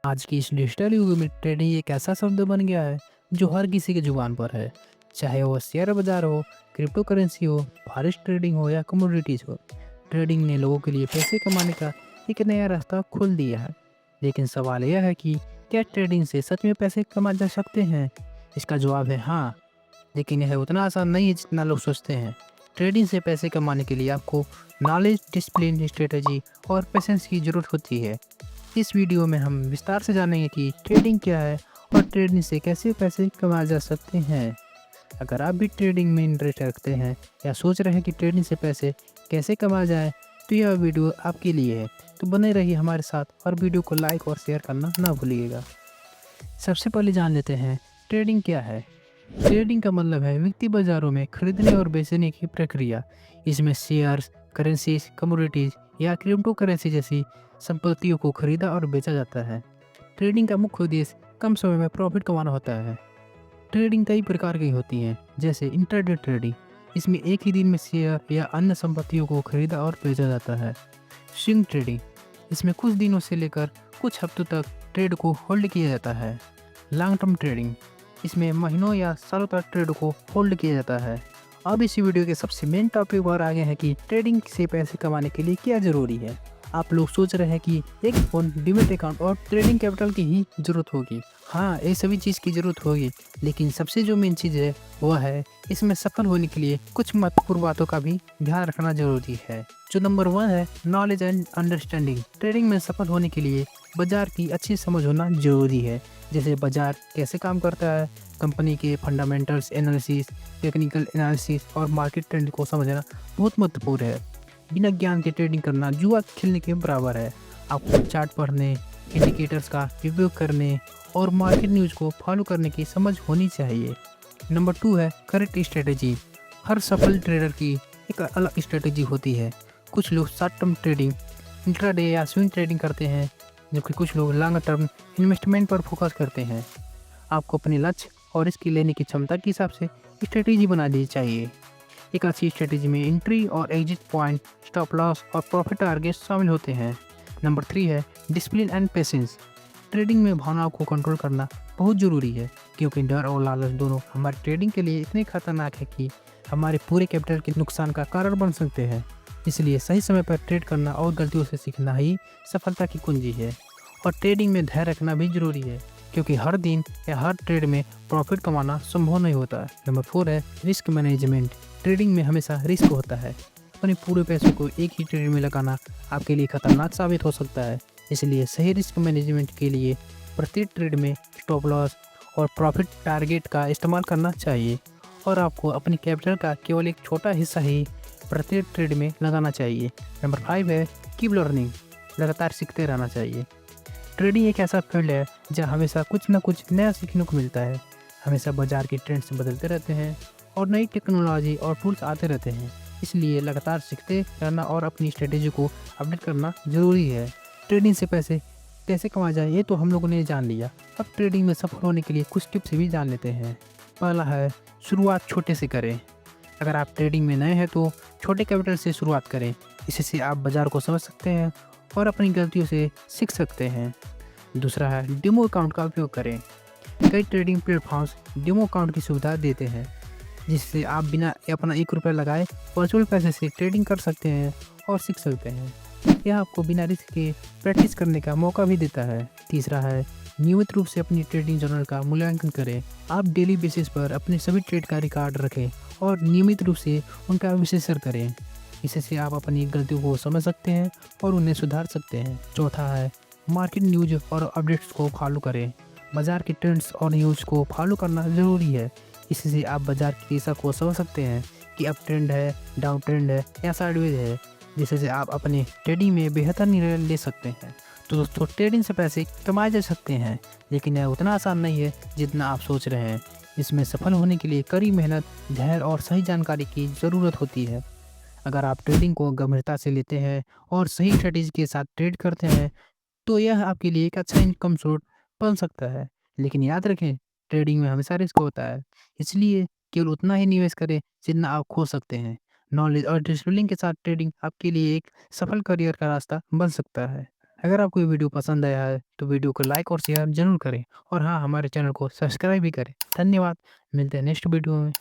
आज की इस डिजिटल युग में ट्रेडिंग एक ऐसा शब्द बन गया है जो हर किसी की जुबान पर है। चाहे वो शेयर बाजार हो, क्रिप्टो करेंसी हो, फॉरेक्स ट्रेडिंग हो या कमोडिटीज हो। ट्रेडिंग ने लोगों के लिए पैसे कमाने का एक नया रास्ता खोल दिया है। लेकिन सवाल यह है कि क्या ट्रेडिंग से सच में पैसे कमा जा सकते हैं? इसका जवाब है हाँ, लेकिन यह उतना आसान नहीं है जितना लोग सोचते हैं। ट्रेडिंग से पैसे कमाने के लिए आपको नॉलेज, डिसिप्लिन, स्ट्रेटजी और पेशेंस की ज़रूरत होती है। इस वीडियो में हम विस्तार से जानेंगे कि ट्रेडिंग क्या है और ट्रेडिंग से कैसे पैसे कमाए जा सकते हैं। अगर आप भी ट्रेडिंग में इंटरेस्ट रखते हैं या सोच रहे हैं कि ट्रेडिंग से पैसे कैसे कमाया जाए, तो यह वीडियो आपके लिए है। तो बने रहिए हमारे साथ और वीडियो को लाइक और शेयर करना ना भूलिएगा। सबसे पहले जान लेते हैं ट्रेडिंग क्या है। ट्रेडिंग का मतलब है वित्तीय बाजारों में खरीदने और बेचने की प्रक्रिया। इसमें शेयर्स, करेंसीज, कमोडिटीज या क्रिप्टो करेंसी जैसी संपत्तियों को खरीदा और बेचा जाता है। ट्रेडिंग का मुख्य उद्देश्य कम समय में प्रॉफिट कमाना होता है। ट्रेडिंग कई प्रकार की होती है, जैसे इंट्राडे ट्रेडिंग। इसमें एक ही दिन में शेयर या अन्य संपत्तियों को खरीदा और बेचा जाता है। स्विंग ट्रेडिंग, इसमें कुछ दिनों से लेकर कुछ हफ्तों तक ट्रेड को होल्ड किया जाता है। लॉन्ग टर्म ट्रेडिंग, इसमें महीनों या सालों तक ट्रेड को होल्ड किया जाता है। अब इस वीडियो के सबसे मेन टॉपिक पर आगे हैं कि ट्रेडिंग से पैसे कमाने के लिए क्या ज़रूरी है। आप लोग सोच रहे हैं कि एक फ़ोन, डीमैट अकाउंट और ट्रेडिंग कैपिटल की ही ज़रूरत होगी। हाँ, ये सभी चीज़ की ज़रूरत होगी, लेकिन सबसे जो मेन चीज़ है वह है इसमें सफल होने के लिए कुछ महत्वपूर्ण बातों का भी ध्यान रखना ज़रूरी है। जो नंबर 1 है, नॉलेज एंड अंडरस्टैंडिंग। ट्रेडिंग में सफल होने के लिए बाजार की अच्छी समझ होना ज़रूरी है। जैसे बाजार कैसे काम करता है, कंपनी के फंडामेंटल्स एनालिसिस, टेक्निकल एनालिसिस और मार्केट ट्रेंड को समझना बहुत महत्वपूर्ण है। बिना ज्ञान के ट्रेडिंग करना जुआ खेलने के बराबर है। आपको चार्ट पढ़ने, इंडिकेटर्स का उपयोग करने और मार्केट न्यूज़ को फॉलो करने की समझ होनी चाहिए। नंबर 2 है करेक्ट स्ट्रेटेजी। हर सफल ट्रेडर की एक अलग स्ट्रेटेजी होती है। कुछ लोग शॉर्ट टर्म ट्रेडिंग, इंट्राडे या स्विंग ट्रेडिंग करते हैं, जबकि कुछ लोग लॉन्ग टर्म इन्वेस्टमेंट पर फोकस करते हैं। आपको अपने लक्ष्य और इसकी लेने की क्षमता के हिसाब से स्ट्रेटेजी बनानी चाहिए। एक अच्छी स्ट्रेटेजी में एंट्री और एग्जिट पॉइंट, स्टॉप लॉस और प्रॉफिट टारगेट शामिल होते हैं। नंबर 3 है डिसिप्लिन एंड पेशेंस। ट्रेडिंग में भावनाओं को कंट्रोल करना बहुत ज़रूरी है, क्योंकि डर और लालच दोनों हमारे ट्रेडिंग के लिए इतने खतरनाक है कि हमारे पूरे कैपिटल के नुकसान का कारण बन सकते हैं। इसलिए सही समय पर ट्रेड करना और गलतियों से सीखना ही सफलता की कुंजी है। और ट्रेडिंग में धैर्य रखना भी जरूरी है, क्योंकि हर दिन या हर ट्रेड में प्रॉफिट कमाना संभव नहीं होता है। नंबर 4 है रिस्क मैनेजमेंट। ट्रेडिंग में हमेशा रिस्क होता है। अपने पूरे पैसों को एक ही ट्रेड में लगाना आपके लिए खतरनाक साबित हो सकता है। इसलिए सही रिस्क मैनेजमेंट के लिए प्रत्येक ट्रेड में स्टॉप लॉस और प्रॉफिट टारगेट का इस्तेमाल करना चाहिए। और आपको अपने कैपिटल का केवल एक छोटा हिस्सा ही प्रत्येक ट्रेड में लगाना चाहिए। नंबर 5 है कीप लर्निंग। लगातार सीखते रहना चाहिए। ट्रेडिंग एक ऐसा फील्ड है जहाँ हमेशा कुछ ना कुछ नया सीखने को मिलता है। हमेशा बाजार के ट्रेंड्स बदलते रहते हैं और नई टेक्नोलॉजी और टूल्स आते रहते हैं। इसलिए लगातार सीखते रहना और अपनी स्ट्रेटेजी को अपडेट करना ज़रूरी है। ट्रेडिंग से पैसे कैसे कमाया जाए ये तो हम लोगों ने जान लिया। अब ट्रेडिंग में सफल होने के लिए कुछ टिप्स भी जान लेते हैं। पहला है शुरुआत छोटे से करें। अगर आप ट्रेडिंग में नए हैं तो छोटे कैपिटल से शुरुआत करें। इससे आप बाज़ार को समझ सकते हैं और अपनी गलतियों से सीख सकते हैं। दूसरा है डेमो अकाउंट का उपयोग करें। कई ट्रेडिंग प्लेटफॉर्म्स डेमो अकाउंट की सुविधा देते हैं, जिससे आप बिना अपना 1 रुपया लगाए वर्चुअल पैसे से ट्रेडिंग कर सकते हैं और सीख सकते हैं। यह आपको बिना रिस्क के प्रैक्टिस करने का मौका भी देता है। तीसरा है नियमित रूप से अपनी ट्रेडिंग जर्नल का मूल्यांकन करें। आप डेली बेसिस पर अपने सभी ट्रेड का रिकॉर्ड रखें और नियमित रूप से उनका विश्लेषण करें। इससे आप अपनी गलतियों को समझ सकते हैं और उन्हें सुधार सकते हैं। चौथा है मार्केट न्यूज और अपडेट्स को फॉलो करें। बाजार के ट्रेंड्स और न्यूज़ को फॉलो करना ज़रूरी है। इससे आप बाजार की दिशा को समझ सकते हैं कि अप ट्रेंड है, डाउन ट्रेंड है या साइडवेज है, जिससे आप अपने ट्रेडिंग में बेहतर निर्णय ले सकते हैं। तो दोस्तों, ट्रेडिंग से पैसे कमाए जा सकते हैं, लेकिन यह उतना आसान नहीं है जितना आप सोच रहे हैं। इसमें सफल होने के लिए कड़ी मेहनत, धैर्य और सही जानकारी की ज़रूरत होती है। अगर आप ट्रेडिंग को गंभीरता से लेते हैं और सही स्ट्रेटेजी के साथ ट्रेड करते हैं, तो यह आपके लिए एक अच्छा इनकम सोर्स बन सकता है। लेकिन याद रखें, ट्रेडिंग में हमेशा रिस्क होता है। इसलिए केवल उतना ही निवेश करें जितना आप खो सकते हैं। नॉलेज और डिसिप्लिन के साथ ट्रेडिंग आपके लिए एक सफल करियर का रास्ता बन सकता है। अगर आपको ये वीडियो पसंद आया है तो वीडियो को लाइक और शेयर ज़रूर करें और हाँ, हमारे चैनल को सब्सक्राइब भी करें। धन्यवाद, मिलते हैं नेक्स्ट वीडियो में।